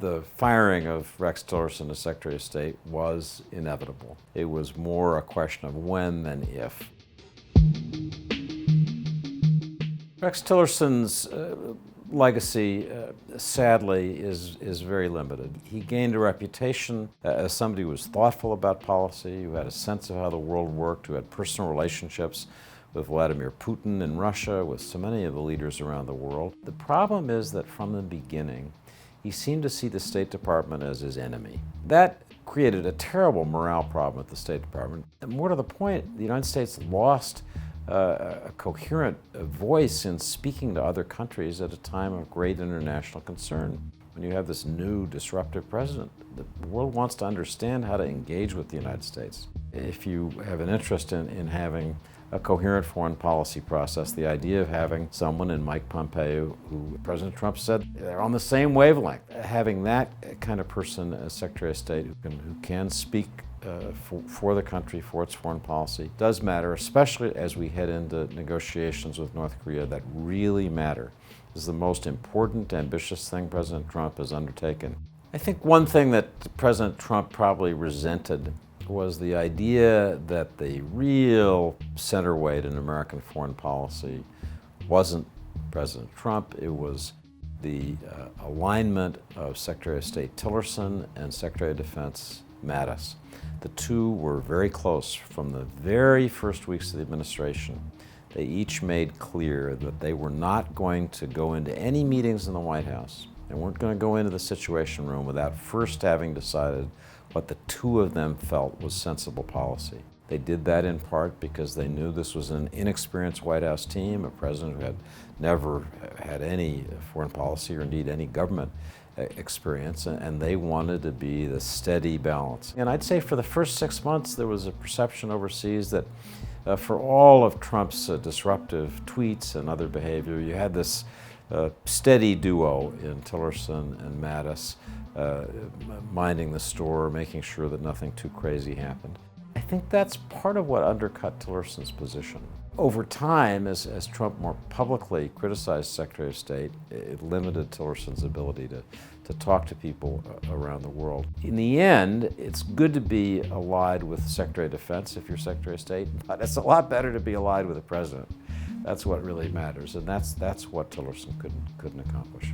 The firing of Rex Tillerson as Secretary of State was inevitable. It was more a question of when than if. Rex Tillerson's legacy, sadly, is very limited. He gained a reputation as somebody who was thoughtful about policy, who had a sense of how the world worked, who had personal relationships with Vladimir Putin in Russia, with so many of the leaders around the world. The problem is that from the beginning, he seemed to see the State Department as his enemy. That created a terrible morale problem at the State Department. And more to the point, the United States lost a coherent voice in speaking to other countries at a time of great international concern. When you have this new disruptive president, the world wants to understand how to engage with the United States. If you have an interest in having a coherent foreign policy process, the idea of having someone in Mike Pompeo, who President Trump said they're on the same wavelength, having that kind of person as Secretary of State who can speak for the country, for its foreign policy, does matter, especially as we head into negotiations with North Korea that really matter. This is the most important, ambitious thing President Trump has undertaken. I think one thing that President Trump probably resented was the idea that the real centerweight in American foreign policy wasn't President Trump, it was the alignment of Secretary of State Tillerson and Secretary of Defense Mattis. The two were very close from the very first weeks of the administration. They each made clear that they were not going to go into any meetings in the White House. They weren't going to go into the Situation Room without first having decided what the two of them felt was sensible policy. They did that in part because they knew this was an inexperienced White House team, a president who had never had any foreign policy or indeed any government experience, and they wanted to be the steady balance. And I'd say for the first 6 months there was a perception overseas that for all of Trump's disruptive tweets and other behavior, you had this steady duo in Tillerson and Mattis, minding the store, making sure that nothing too crazy happened. I think that's part of what undercut Tillerson's position. Over time, as Trump more publicly criticized Secretary of State, it limited Tillerson's ability to talk to people around the world. In the end, it's good to be allied with Secretary of Defense if you're Secretary of State, but it's a lot better to be allied with the President. That's what really matters, and that's what Tillerson couldn't accomplish.